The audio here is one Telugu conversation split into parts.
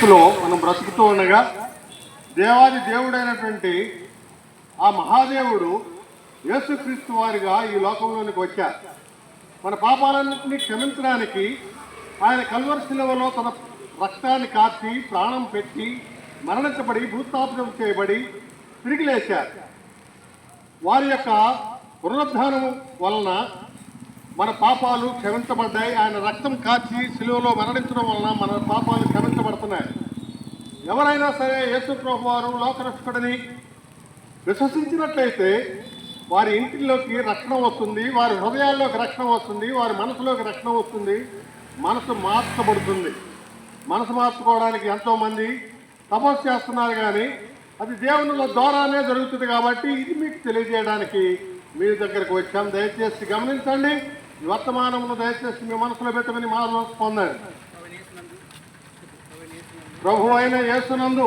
క్రీస్తులో మనం బ్రతుకుతూ ఉండగా దేవాది దేవుడైనటువంటి ఆ మహాదేవుడు యేసుక్రీస్తు వారిగా ఈ లోకంలోనికి వచ్చారు. మన పాపాలన్నింటినీ క్షమించడానికి ఆయన కల్వరి శిలువలో తన రక్తాన్ని కార్చి ప్రాణం పెట్టి మరణించబడి భూస్థాపనం చేయబడి తిరిగి లేచారు. వారి యొక్క పునరుద్ధానం వలన మన పాపాలు క్షమించబడ్డాయి. ఆయన రక్తం కార్చి శిలువలో మరణించడం వలన మన పాపాలు క్షమించబడుతున్నాయి. ఎవరైనా సరే యేసు ప్రభు వారు లోకరక్షకుడిని విశ్వసించినట్లయితే వారి ఇంటిలోకి రక్షణ వస్తుంది, వారి హృదయాల్లోకి రక్షణ వస్తుంది, వారి మనసులోకి రక్షణ వస్తుంది, మనసు మార్చబడుతుంది. మనసు మార్చుకోవడానికి ఎంతోమంది తపస్సు చేస్తున్నారు, కానీ అది దేవుని ద్వారానే జరుగుతుంది. కాబట్టి ఇది మీకు తెలియజేయడానికి మీ దగ్గరకు వచ్చాం. దయచేసి గమనించండి. ఈ వర్తమానమును దయచేసి మీ మనసులో పెట్టమని మనం పొందండి. ప్రభు అయిన యేసునందు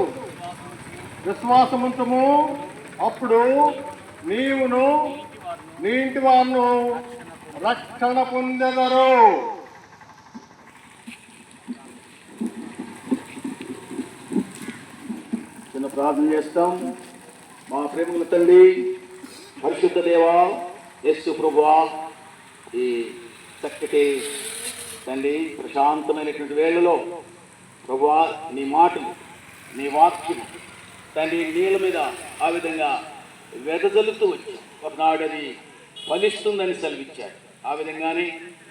విశ్వాసముంచము, అప్పుడు నీవును నీ ఇంటి వారు రక్షణ పొందెదరు. చిన్న ప్రార్థన చేస్తాం. మా ప్రేమల తండ్రి, పరిశుద్ధ దేవా, యేసు ప్రభువా, ఈ చక్కటి తండ్రి ప్రశాంతమైనటువంటి వేళలో ప్రభువా నీ మాటలు, నీ వాక్యం తండ్రి నీళ్ళ మీద ఆ విధంగా వెదజల్లుతూ వచ్చి ఒకనాడు అది ఫలిస్తుందని సెలవిచ్చాడు. ఆ విధంగానే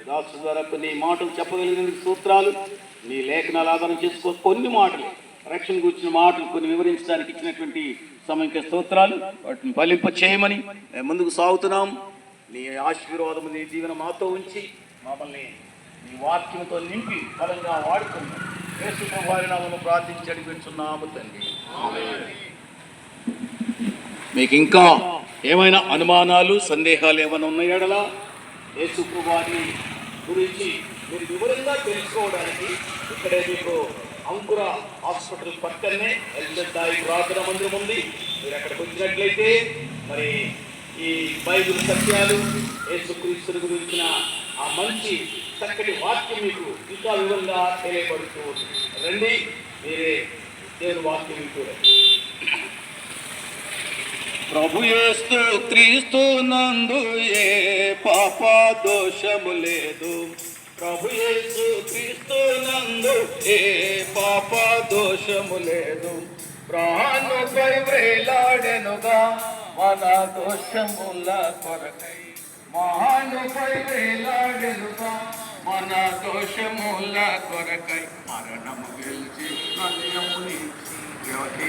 దాసు ద్వారా కొన్ని మాటలు చెప్పగలిగిన సూత్రాలు నీ లేఖనాలు ఆధారం చేసుకో. కొన్ని మాటలు రక్షణ కూర్చున్న మాటలు కొన్ని వివరించడానికి ఇచ్చినటువంటి సమయంకి స్తోత్రాలు, వాటిని ఫలింప చేయమని ముందుకు సాగుతున్నాం. నీ ఆశీర్వాదము, నీ దీవెన మాతో ఉంచి మమ్మల్ని నీ వాక్యంతో నింపి బలంగా వాడుకున్నాం. యేసు ప్రభువు వారి నామమున ప్రార్థించి అడిగిస్తున్నాము తండ్రి. మీకు ఇంకా ఏమైనా అనుమానాలు, సందేహాలు ఏమైనా ఉన్నాయడలా యేసు ప్రభువు వారి గురించి మీరు వివరంగా తెలుసుకోవడానికి ఇక్కడే మీకు అంకుర హాస్పిటల్ పక్కనే ఎల్జెడ్డాయి ప్రార్థన మందిరం ఉంది. మీరు అక్కడికి వచ్చినట్లయితే మరి ఈ బైబిల్ సత్యాలు, యేసుక్రీస్తుని గురించిన ఆ మంచి చక్కటి వాక్యం మీకు ఇంకా వివరంగా తెలియబడుతూ రండి. మీరే దేవుని వాక్యం చూడండి. ప్రభు యేసు క్రీస్తు నందు ఏ పాప దోషము లేదు. ప్రభు యేసు క్రీస్తు నందు ఏ పాప దోషము లేదు. ప్రాణుపై వేలాడెనుగా మన దోషముల కొరకై. మహానుపై వేలాడెనుగా మన దోషముల కొరకై. మరణము గెలిచి హృదయమునిచ్చి యోధి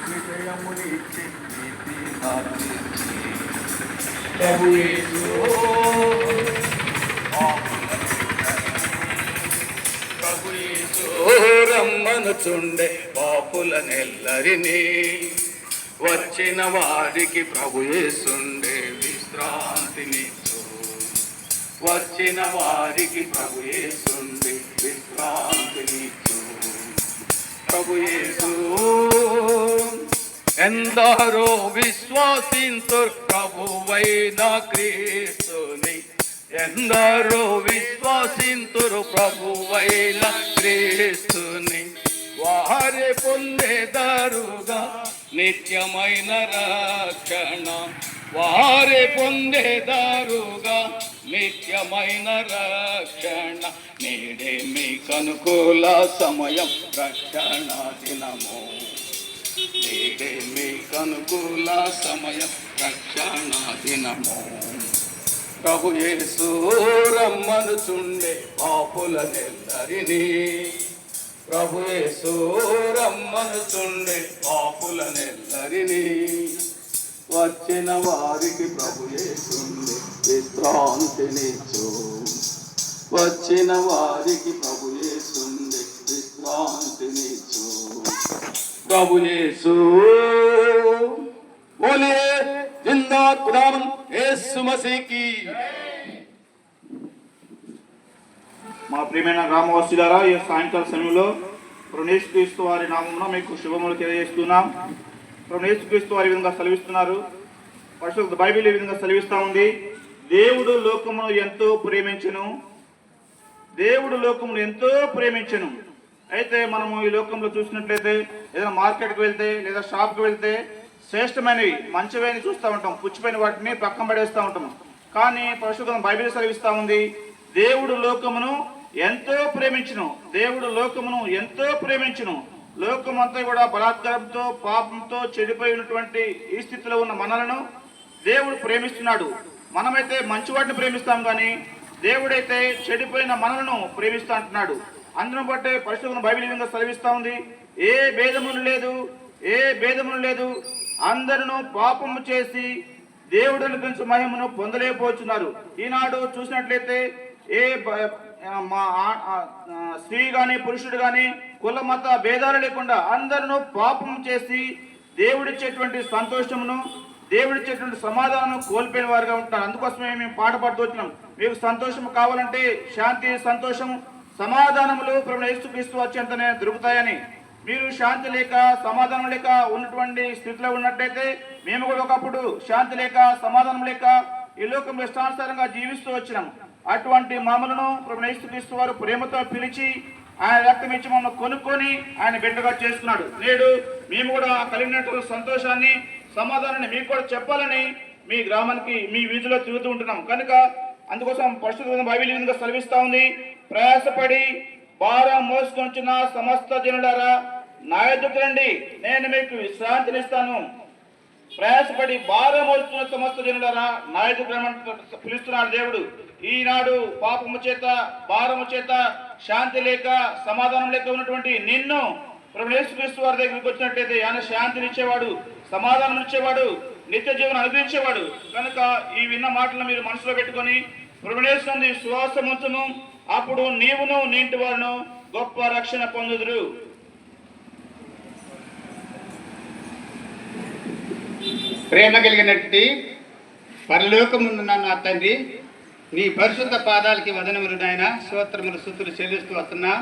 విజయమునిచ్చి నీతి ప్రభు యేసు రమ్మనుచుండే పాపులనెల్లరినీ. వచ్చిన వారికి ప్రభు యేసుండే విశ్రాంతినిచ్చు. వచ్చిన వారికి ప్రభు యేసుండే విశ్రాంతినిచ్చు. ప్రభు యేసు ఎందరో విశ్వాసింతురు ప్రభువైన క్రీస్తుని. ఎందరో విశ్వాసింతురు ప్రభువైన క్రీస్తుని. వారే పొందేదారుగా నిత్యమైన రక్షణ. వారే పొందేదారుగా నిత్యమైన రక్షణ. నేడే మీకు అనుకూల సమయం, రక్షణ దినము. నేడే మీకు అనుకూల సమయం, రక్షణ దినము. ప్రభు యేసు రమ్మనుచుండే పాపులనెల్లరినీ. ప్రభు యేసు రమ్మనుచుండే పాపులనెల్లరినీ. వచ్చిన వారికి ప్రభు యేసుండే విశ్రాంతినిచ్చు. వచ్చిన వారికి ప్రభు యేసుండే విశ్రాంతినిచ్చు. ప్రభు యేసు బోలియే జిందా ఖుదావన్ యేసు మసీహ్ కి. మా ప్రియమైన గ్రామవాసులారా, ఈ సాయంకాల సమయంలో ప్రభువు యేసుక్రీస్తు వారి నామమున మీకు శుభములు తెలియజేస్తున్నాం. ప్రభువు యేసుక్రీస్తు వారి విధంగా సెలవిస్తున్నారు. పరిశుద్ధ బైబిల్ ఈ విధంగా సెలవిస్తూ ఉంది. దేవుడు లోకమును ఎంతో ప్రేమించెను, దేవుడు లోకమును ఎంతో ప్రేమించెను. అయితే మనము ఈ లోకంలో చూసినట్లయితే ఏదైనా మార్కెట్కి వెళ్తే లేదా షాప్కి వెళ్తే శ్రేష్టమైనవి మంచివైనవి చూస్తూ ఉంటాం, పుచ్చిపోయిన వాటిని పక్కన పడేస్తూ ఉంటాం. కానీ పరిశుద్ధ బైబిల్ సెలవిస్తూ ఉంది, దేవుడు లోకమును ఎంతో ప్రేమించును, దేవుడు లోకమును ఎంతో ప్రేమించును. లోకమంతా కూడా బలాత్కారంతో పాపంతో చెడిపోయినటువంటి ఈ స్థితిలో ఉన్న మనలను దేవుడు ప్రేమిస్తున్నాడు. మనమైతే మంచి వాటిని ప్రేమిస్తాం, కానీ దేవుడైతే చెడిపోయిన మనలను ప్రేమిస్తూ అంటున్నాడు. అందును బట్టే పరిశుద్ధ బైబిల్ విధంగా సెలవిస్తూ ఉంది, ఏ భేదమును లేదు, ఏ భేదమును లేదు, అందరూ పాపము చేసి దేవుడు అనుగ్రహించిన మహిమను పొందలేకపోతున్నారు. ఈనాడు చూసినట్లయితే ఏ స్త్రీ గాని పురుషుడు గాని కుల మత భేదాలు లేకుండా అందరూ పాపం చేసి దేవుడిచ్చేటువంటి సంతోషమును దేవుడిచ్చేటువంటి సమాధానం కోల్పోయిన వారుగా ఉంటారు. అందుకోసమే మేము పాట పాడుతూ వచ్చినాం, మీకు సంతోషం కావాలంటే శాంతి సంతోషం సమాధానములు ప్రభువైన యేసుక్రీస్తు వచ్చేంతనే దొరుకుతాయని. మీరు శాంతి లేక సమాధానం లేక ఉన్నటువంటి స్థితిలో ఉన్నట్టయితే మేము కూడా ఒకప్పుడు శాంతి లేక సమాధానం లేక ఈ లోకంలో ఇష్టానుసారంగా జీవిస్తూ వచ్చినాం. అటువంటి మమ్మలను ప్రభువైన యేసుక్రీస్తు వారు ప్రేమతో పిలిచి ఆయన రక్తం ఇచ్చి మమ్మల్ని కొనుక్కొని ఆయన బిడ్డగా చేసుకున్నాడు. నేడు మేము కూడా కలిగినటువంటి సంతోషాన్ని సమాధానాన్ని మీకు కూడా చెప్పాలని మీ గ్రామానికి మీ వీధిలో తిరుగుతూ ఉంటున్నాం. కనుక అందుకోసం పరిశుద్ధ బైబిల్ విధంగా సెలవిస్తూ ఉంది, ప్రయాసపడి భారం మోసుకొని వచ్చిన సమస్త జనులారా నా యొద్దకు రండి, నేను మీకు విశ్రాంతినిస్తాను. ప్రయాసపడి భారం మోస్తున్న సమస్త జనులారా నా యొద్దకు రమ్మని పిలుస్తున్నాడు దేవుడు. ఈనాడు పాపము చేత భారము చేత శాంతి లేక సమాధానం లేక ఉన్నటువంటి నిన్ను ప్రభువైన యేసుక్రీస్తు వారి దగ్గరికి వచ్చినట్లయితే ఆయన శాంతిని ఇచ్చేవాడు, సమాధానం ఇచ్చేవాడు, నిత్య జీవనం అనుభవించేవాడు. కనుక ఈ విన్న మాటలను మీరు మనసులో పెట్టుకొని ప్రభువైన యేసు విశ్వాసం ఉంచుము, అప్పుడు నీవును నీ ఇంటి వారును గొప్ప రక్షణ పొందుదురు. ప్రేమ కలిగినట్టి పరలోకమున్న నా తండ్రి, నీ పరిశుద్ధ పాదాలకి వదనములు నాయన, స్తోత్రములు స్తుతులు చెల్లిస్తూ వస్తున్నా.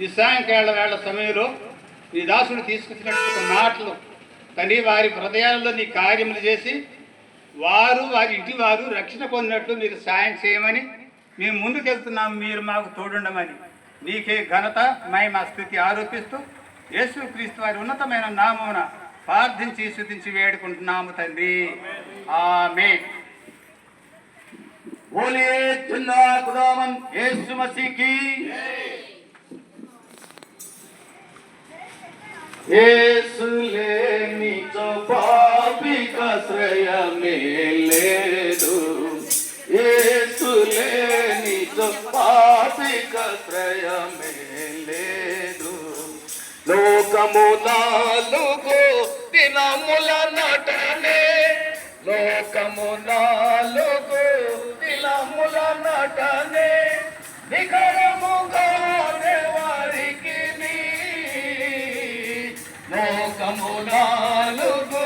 ఈ సాయంకాల వేళ సమయంలో నీ దాసుడు తీసుకొచ్చినట్టు మాటలు తండ్రి, వారి హృదయాలలో నీ కార్యములు చేసి వారు వారి ఇంటి వారు రక్షణ పొందినట్లు మీరు సాయం చేయమని మేము ముందుకెళ్తున్నాం. మీరు మాకు తోడుండమని నీకే ఘనత మహిమ స్తుతి ఆరోపిస్తూ యేసుక్రీస్తు వారి ఉన్నతమైన నామమున ప్రార్థించి స్తుతించి వేడుకుంటున్నాము తండ్రి, ఆమేన్. बोलिए जिंदा खुदावन यीशु मसीह की। యేసు లేని పాపికి ఆశ్రయమే లేదు, యేసు లేని పాపికి ఆశ్రయమే లేదు. లోకము నాలుగు దినముల నటనే, లోకము నాలుగు దినముల నటనే, నికరముగానే వారికి లోకము నాలుగు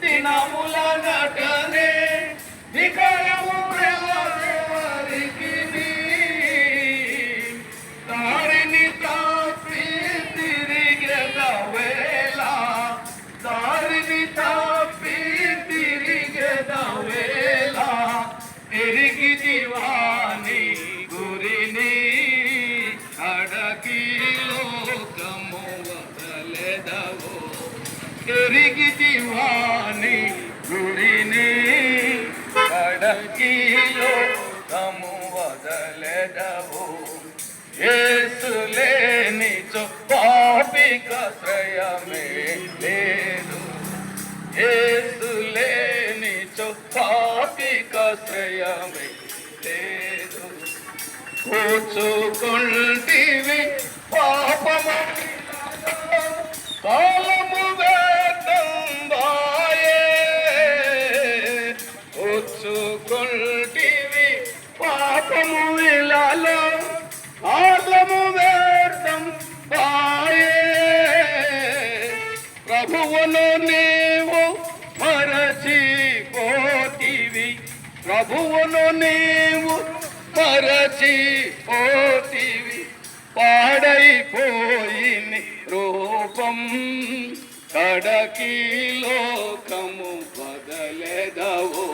దినముల నటనే, నికరముగానే వారికి దారిని తప్పి తిరిగెద వేళ, దారిని తప్పి తిరిగెద వేళ, ఎరిగి దివాని గురిని అడగి లోకము వదలెదవో, ఎరిగి దివాని గురిని అడగి లోకము వదలెదవో. యేసు లేనిచో పాపికి ఆశ్రయమే లేదు, యేసు లేనిచో పాపికి ఆశ్రయమే లేదు. కూర్చుకుంటివి పాపము కాలము వేదంబాయే, కూర్చుకుంటివి పాపము విలలో కాలము వేదం బాయే. ప్రభువును నీవు మరచిపోతివి, ప్రభువును నీవు మరచిపోతివి, పాడైపోయిని రూపం కడకి లోకము వదలెదవో.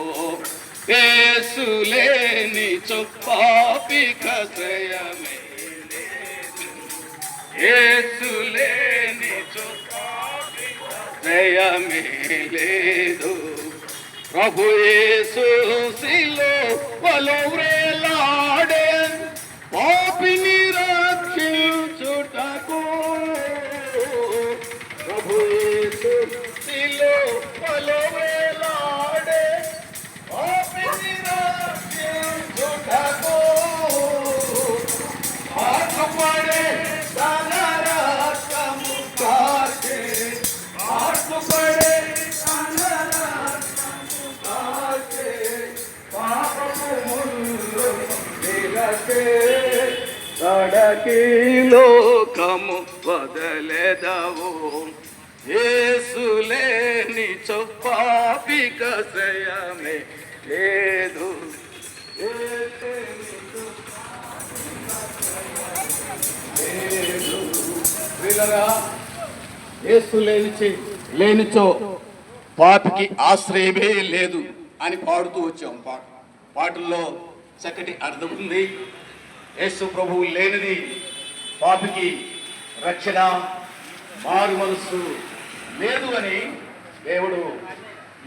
యేసు లేనిచో పాపికి ఆశ్రయమే యేసు లేని జయమే లేదు. ప్రభు యేసు సిలువలో వేలాడే పాపిని రక్షించుటకు. ప్రభు యేసు సిలువలో వేలాడే పాపిని రక్షించుటకు. ఆత్మపడే తన రక్తము కార్చే, ఆత్మపడే తన రక్తము కార్చే, పాపము ముళ్ళు నిరకే తడకి లోకము వదలెదవు. యేసు లేని పాపిక శ్రయమే లేదు. యేసు లేనిచో పాపికి ఆశ్రయమే లేదు అని పాడుతూ వచ్చాం. పాటల్లో చక్కటి అర్థం ఉంది. యేసు ప్రభువు లేనిది పాపికి రక్షణ, మారు మనస్సు లేదు అని దేవుడు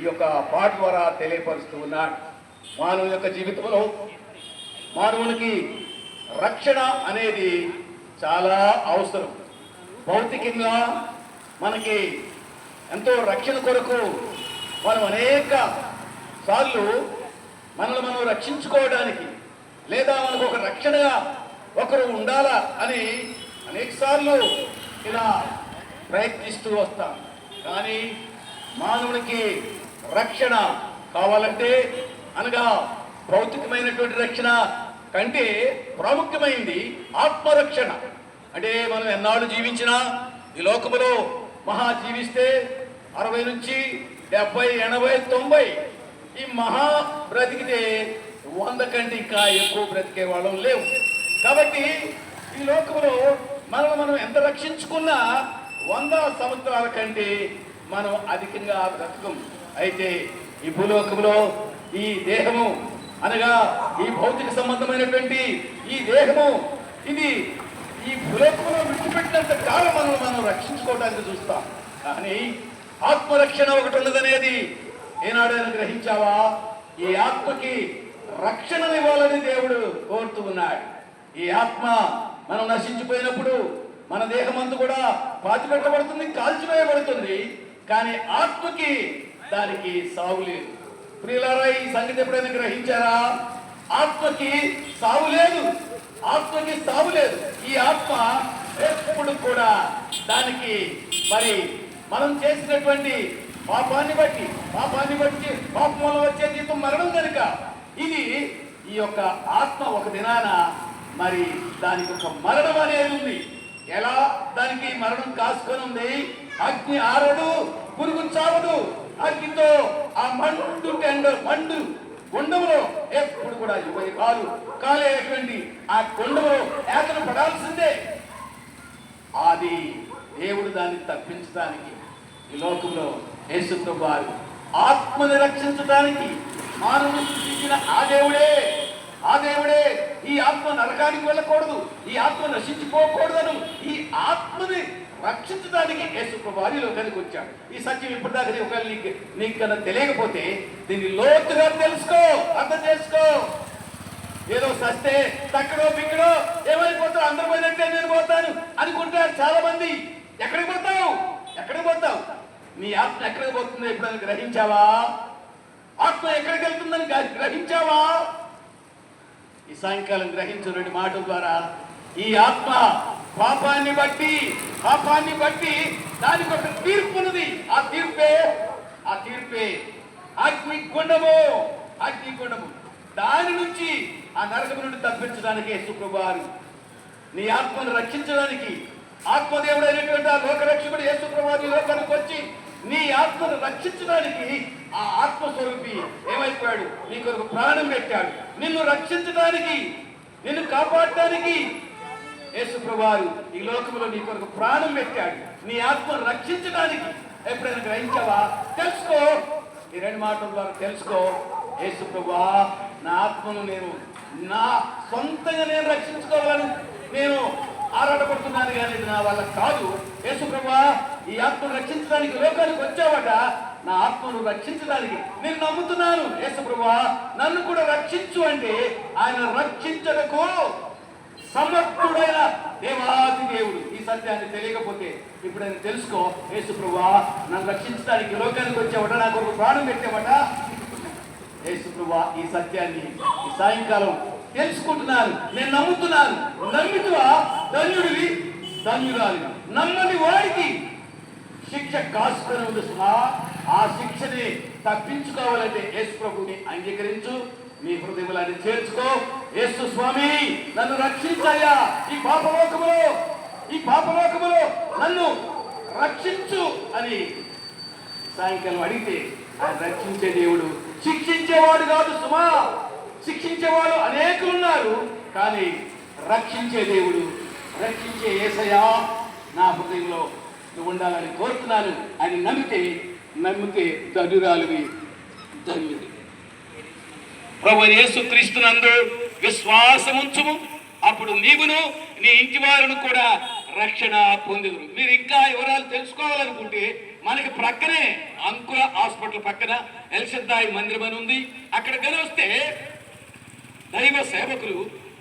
ఈ యొక్క పాట ద్వారా తెలియపరుస్తూ ఉన్నాడు. మానవుని యొక్క జీవితంలో మానవునికి రక్షణ అనేది చాలా అవసరం. భౌతికంగా మనకి ఎంతో రక్షణ కొరకు మనం అనేక సార్లు మనల్ని మనం రక్షించుకోవడానికి, లేదా మనకు ఒక రక్షణగా ఒకరు ఉండాలా అని అనేక సార్లు ఇలా ప్రయత్నిస్తూ వస్తాం. కానీ మానవునికి రక్షణ కావాలంటే, అనగా భౌతికమైనటువంటి రక్షణ కంటే ప్రాముఖ్యమైంది ఆత్మరక్షణ. అంటే మనం ఎన్నాళ్ళు జీవించినా ఈ లోకములో మహా జీవిస్తే 60 నుంచి 70, 80, 90 ఈ మహా బ్రతికితే 100 కంటే ఇంకా ఎక్కువ బ్రతికే వాళ్ళం లేవు. కాబట్టి ఈ లోకములో మనం ఎంత రక్షించుకున్నా 100 సంవత్సరాల కంటే మనం అధికంగా బ్రతకం. అయితే ఈ భూలోకంలో ఈ దేహము, అనగా ఈ భౌతిక సంబంధమైనటువంటి ఈ దేహము, ఇది ఈ భూలోకంలో విడిచిపెట్టినంత కాలం మనం రక్షించుకోవడానికి చూస్తాం. కానీ ఆత్మరక్షణ ఒకటి ఉన్నదనేది ఏనాడైనా గ్రహించావా? ఈ ఆత్మకి రక్షణనివ్వాలని దేవుడు కోరుతూ ఉన్నాడు. ఈ ఆత్మ మనం నశించిపోయినప్పుడు మన దేహమంతా కూడా పాతిపెట్టబడుతుంది, కాల్చివేయబడుతుంది. కానీ ఆత్మకి దానికి సావు లేదు. ప్రియులారా, ఈ సంగతి ఎప్పుడైనా గ్రహించారా? ఆత్మకి సావు లేదు, ఆత్మకి సావు లేదు. ఈ ఆత్మ ఎప్పుడు కూడా దానికి మరి మనం చేసినటువంటి పాపాన్ని బట్టి పాపం వల్ల వచ్చే జీతం మరణం కనుక ఇది ఈ యొక్క ఆత్మ ఒక దినాన మరి దానికి ఒక మరణం అనేది ఉంది. ఎలా దానికి మరణం కాసుకొని ఉంది? అగ్ని ఆరదు, పురుగు చావదు. అగ్నితో ఆ మండు గుండములో ఎప్పుడు కూడా కాలేటువంటి ఆ గుండములో ఏతను పడాల్సిందే. అది దేవుడు దాన్ని తప్పించడానికి ఈ లోకంలో యేసుప్రభు వారు ఆత్మని రక్షించడానికి మానవుని సృష్టించిన ఆ దేవుడే ఈ ఆత్మ నరకానికి వెళ్ళకూడదు, ఈ ఆత్మ నశించిపోకూడదను ఈ ఆత్మని రక్షించడానికి యేసుప్రభు వారు ఈ లోకానికి వచ్చాడు. ఈ సత్యం ఇప్పటిదాకా ఒకవేళ నీకు కన్నా తెలియకపోతే దీన్ని లోతుగా తెలుసుకో, అర్థం చేసుకో. ఏదో సస్తే తక్కడో పిక్కడో ఏమైపోతావు, అందరూ పోయినట్టే నేను పోతాను అనుకుంటారు చాలా మంది. ఎక్కడికి పోతావు? నీ ఆత్మ ఎక్కడికి పోతుందో ఎప్పుడైనా గ్రహించావా? ఆత్మ ఎక్కడికి వెళ్తుందని గ్రహించావా? ఈ సాయంకాలం గ్రహించు 2 మాటల ద్వారా. ఈ ఆత్మ పాపాన్ని బట్టి దానికి ఒక తీర్పున్నది. ఆ తీర్పే అగ్నిగుండము. దాని నుంచి ఆ నరకం నుండి తప్పించడానికి యేసుప్రభు వారు నీ ఆత్మను రక్షించడానికి, ఆత్మదేవుడు అయినటువంటి ఆ లోకరక్షకుడు యేసుప్రభు వారు ఈ లోకానికి వచ్చి నీ ఆత్మను రక్షించడానికి ఆ ఆత్మస్వరూపి ఏమైపోయాడు? నీ కొరకు ప్రాణం పెట్టాడు. నిన్ను రక్షించడానికి, నిన్ను కాపాడటానికి యేసుప్రభు వారు ఈ లోకంలో నీ కొరకు ప్రాణం పెట్టాడు. నీ ఆత్మను రక్షించడానికి ఎప్పుడైనా గ్రహించావా? తెలుసుకో. ఈ 2 మాటల ద్వారా తెలుసుకో. యేసుప్రభు, నా ఆత్మను నేను నా సొంతంగా రక్షించుకోవాలని నేను ఆరాటపడుతున్నాను కానీ ఇది నా వల్ల కాదు. యేసు ప్రభువా, ఈ ఆత్మను రక్షించడానికి లోకానికి వచ్చావట. నా ఆత్మను రక్షించడానికి నేను నమ్ముతున్నాను. యేసు ప్రభువా, నన్ను కూడా రక్షించు అంటే ఆయన రక్షించడకు సమర్థుడైన దేవాది దేవుడు. ఈ సత్యాన్ని తెలియకపోతే ఇప్పుడు ఆయన తెలుసుకో. యేసు ప్రభువా, నన్ను రక్షించడానికి లోకానికి వచ్చావట, నాకు ఒక ప్రాణం పెట్టావట. యేసు ప్రభువా, ఈ సత్యాన్ని ఈ సాయంకాలం తెలుసుకుంటున్నాను, నేను నమ్ముతున్నాను. నమ్మితువా ధన్యుడివి, ధన్యురాలి. నమ్మని వాడికి శిక్ష కాసుకొని ఉంది సుమా. ఆ శిక్షని తప్పించుకోవాలంటే యేసు ప్రభుని అంగీకరించు, నీ హృదయాన్ని చేర్చుకో. యేసు స్వామి, నన్ను రక్షించయ్యా, ఈ పాపలోకములో నన్ను రక్షించు అని సాయంకాలం అడిగితే ఆయన రక్షించే దేవుడు, శిక్షించేవాడు కాదు సుమా. శిక్షించేవాడు అనేకులు ఉన్నారు, కానీ రక్షించే దేవుడు, రక్షించే యేసయ్యా నా హృదయంలో నువ్వు ఉండాలని కోరుతున్నాను అని నమ్మితే ధన్యురాలివి, ధన్యుడి. ప్రభు యేసుక్రీస్తునందు విశ్వాసముంచుము, అప్పుడు నీవును నీ ఇంటి వారును కూడా రక్షణ పొందుదురు. మీరు ఇంకా వివరాలు తెలుసుకోవాలనుకుంటే మనకి ప్రక్కనే అంకుర హాస్పిటల్ పక్కన ఎల్షద్దాయి మందిరం అని ఉంది. అక్కడ వస్తే దైవ సేవకులు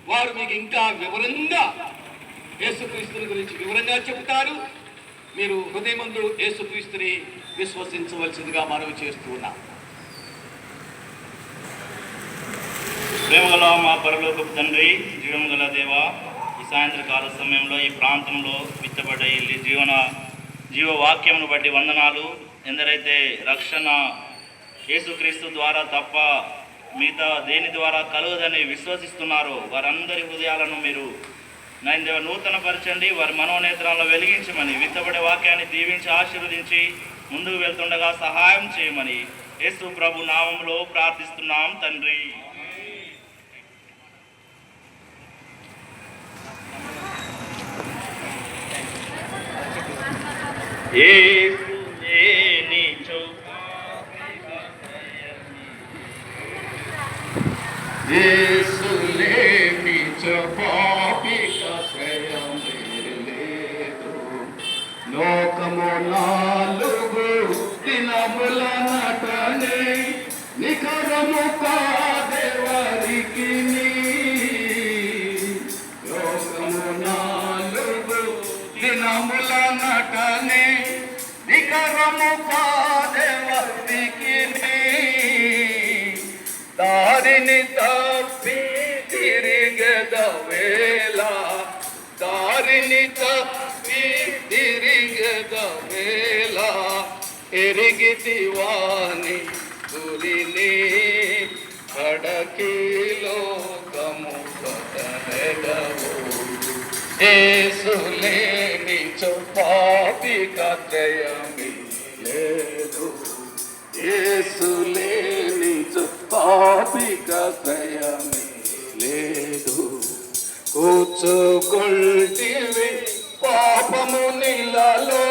వారు మీకు ఇంకా వివరంగా యేసుక్రీస్తుని గురించి వివరంగా చెబుతారు. మీరు హృదయమందు యేసుక్రీస్తుని విశ్వసించవలసిందిగా మనవి చేస్తూ ఉన్నాం. ప్రేమగల మా పరలోకపు తండ్రి, జీవముగల దేవ, ఈ సాయంత్రకాల సమయంలో ఈ ప్రాంతంలో విత్తబడ్డ ఈ జీవవాక్యమును బట్టి వందనాలు. ఎందరైతే రక్షణ యేసుక్రీస్తు ద్వారా తప్ప మిగతా దేని ద్వారా కలగదని విశ్వసిస్తున్నారో వారందరి హృదయాలను మీరు నైందేవ నూతనపరచండి, వారి మనోనేత్రాలను వెలిగించమని, విత్తబడే వాక్యాన్ని దీవించి ఆశీర్వదించి ముందుకు వెళ్తుండగా సహాయం చేయమని యేసు ప్రభు నామంలో ప్రార్థిస్తున్నాం తండ్రి. లోకము నాలుగు దినముల నటనే నికరము కాదెవరికి. లోకము నాలుగు దినముల నటనే నికరము కాదెవరికి. దారిని తప్పి తిరిగెదవేళ, దారిని తప్పి తిరిగెదవేళ, ఎరిగి దివాని గురిని కడకి లోకము కదనెదవు. యేసులేని పాపిక త్రయమి లేదు, యేసులేని పాపిక త్రయమి లేదు. కూర్చుకుంటివి పాపము నీలలో,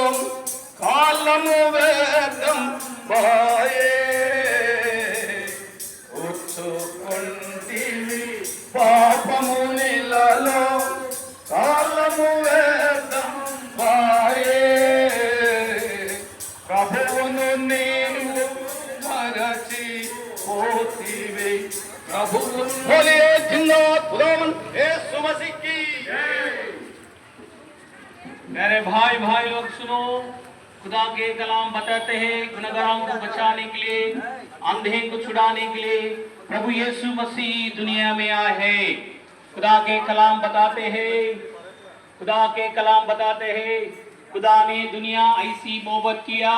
కాలము వేదం బాయే. కూర్చుకుంటివి పాపము నీలలో, కాలము వేదం బాయే. ప్రభువును నీవు మరచి పోతివి, ప్రభువు బోలియే జిందాబాద్, ఖుదావంద్ యేసు मसीह की। मेरे भाई लोग सुनो, खुदा के कलाम बताते हैं गुनहगारों को बचाने के लिए, अंधे को छुड़ाने के लिए प्रभु यीशु मसीह दुनिया में आए हैं। खुदा के कलाम बताते हैं, खुदा ने दुनिया ऐसी मोहब्बत किया,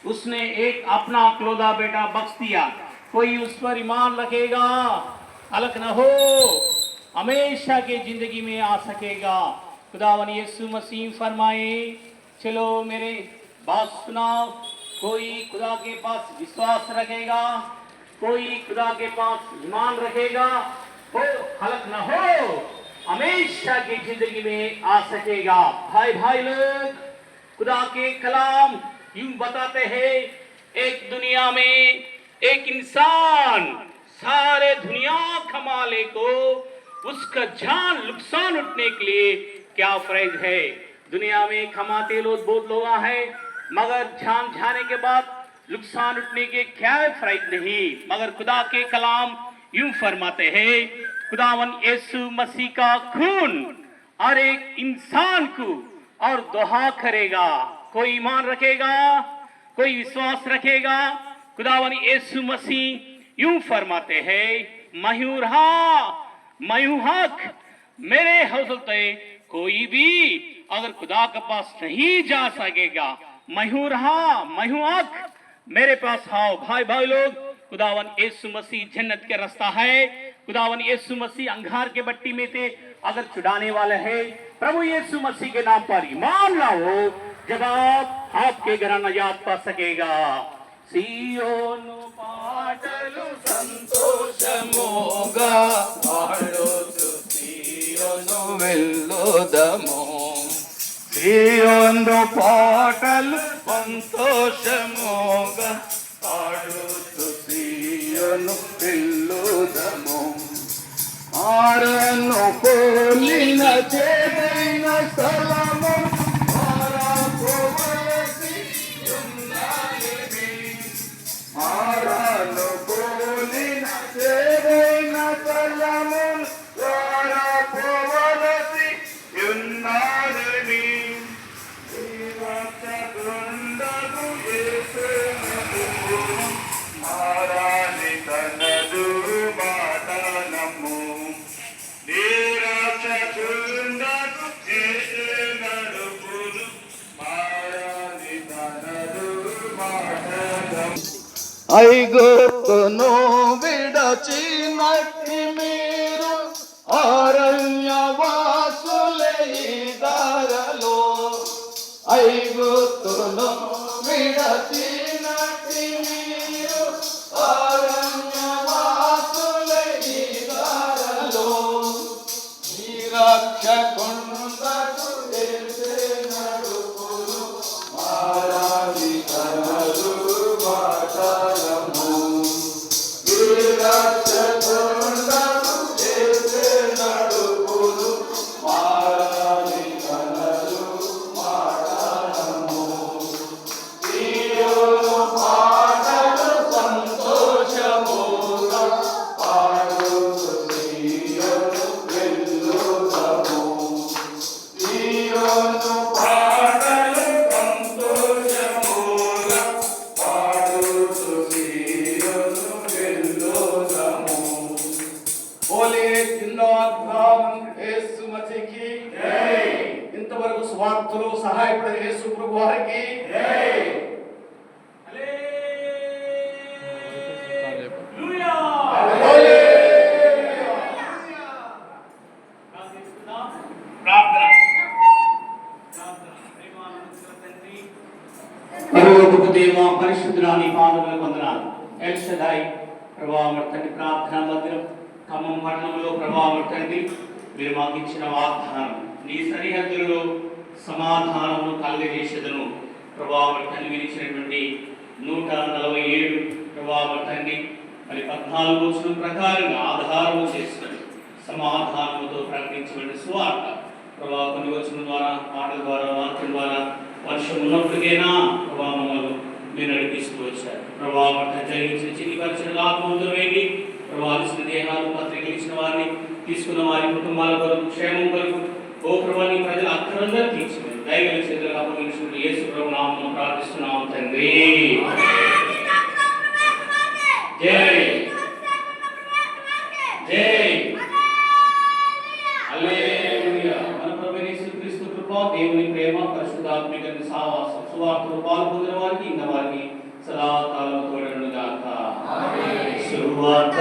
उसने एक अपना अकेला बेटा बख्श दिया। कोई उस पर ईमान रखेगा अलग न हो, हमेशा के जिंदगी में आ सकेगा। खुदावन यीशु मसीह फरमाए, चलो मेरे बात सुनाओ। कोई खुदा के पास विश्वास रखेगा, कोई खुदा के पास ईमान रखेगा, वो हलक न हो, हमेशा की जिंदगी में आ सकेगा। भाई लोग, खुदा के कलाम यूं बताते हैं, एक दुनिया में एक इंसान सारे दुनिया कमाले को उसका जान नुकसान उठने के लिए क्या फर्ज है। दुनिया में कमाते लोग बहुत लोग हैं, मगर जान जाने के बाद नुकसान उठने के क्या फर्ज नहीं। मगर खुदा के कलाम यूं फरमाते हैं, खुदावन यीशु मसीह का खून और एक इंसान को और दुआ करेगा। कोई ईमान रखेगा, कोई विश्वास रखेगा। खुदावन यीशु मसीह यूं फरमाते हैं, मयूहक मेरे हौसल पे कोई भी अगर खुदा के पास नहीं जा सकेगा। मयूहक मेरे पास आओ। भाई लोग, खुदावन यीशु मसीह जन्नत के रास्ता है। खुदावन यीशु मसीह अंगार के बट्टी में थे अगर छुड़ाने वाले है। प्रभु यीशु मसीह के नाम पर ईमान लाओ, जब आपके घर नजात पा सकेगा। सियोनु पाटलु సంతోషముగా పాడుచు సియోను వెళ్ళుదము. సియోను పాటలు సంతోషముగా పాడుచు సియోను వెళ్ళుదము. ఆరను పోలిన చేదైన స్థలము ఆరాపోవలసి ఉన్నది. ఆరను పోలిన చేదైన స్థలము ఆరాపోవలసి ఉన్నది. జీవచకుండకు యేసునకు మారాని తనదు మాటనము. నీరచకుండకు యేసునకు మారాని తనదు మాటనము. ఐగుప్తును విడచినట్టి మీరు అరణ్యవాసులే ఈ దారలో. ఐగుప్తును విడచినట్టి మీరు అరణ్యవాసులే ఈ దారలో. నీ రక్షకుండకు యేసే నడుపును మారాని తనదు మాటలము. నీ రక్షకుండకు యేసే నడుపును మారాని తనదు మాటలము. సియోను పాటలు సంతోషముగా పాడుచు సియోను వెళ్ళుదము. సియోను పాటలు సంతోషముగా పాడుచు సియోను వెళ్ళుదము. बोले जिंदाबाद యేసు మసీహి జై. ఇంతవరకు స్వార్థులు సహాయపడే యేసు ప్రభు వారికి జై. పరలోకపు దేవా, పరిశుద్ధుడా, నీ పాదములకు వందనాలు. ఎల్ షదాయి ప్రభావం తండ్రి, ప్రార్థనా మందిరం ఖమ్మం పట్టణంలో ప్రభావం తండ్రి, మీరు మాకు ఇచ్చిన వాగ్దానం, నీ సరిహద్దులలో సమాధానమును కలుగజేసేదను ప్రభావం తండ్రి. మీరు ఇచ్చినటువంటి 147 ప్రభావం తండ్రి మరి 14 వచనం ప్రకారంగా ఆధారము చేసిన సమాధానముతో ప్రకటించబడిన సువార్త ప్రభావ కొన్ని వచనం ద్వారా, పాటల ద్వారా, వాక్యం ద్వారా వర్షం ఉన్నప్పటికైనా ప్రభావములు మీరు నడిపిస్తూ వచ్చారు. ప్రభావం జరిగించిన చిన్ని పరిచయం ఆత్మతో వేడి ప్రభావించిన దేహాలు పత్రికలు ఇచ్చిన వారిని తీసుకున్న వారి కుటుంబాల కొరకు క్షేమం కొరకు ఓ ప్రభా నీ ప్రజలు అక్కడంగా తీర్చుకుని దైవ చేతులకు అప్పగించుకుంటూ యేసు ప్రభు నామమున ప్రార్థిస్తున్నాం తండ్రి. జై జై హల్లెలూయా. మన ప్రభు యేసుక్రీస్తు కృప, దేవుని ప్రేమ, పరిశుద్ధాత్మిక సహవాసం సువార్తలో పాల్గొన్న వారికి ఇంకా వారికి సదాకాలం తోడనుగాక. ఆమేన్. సువార్త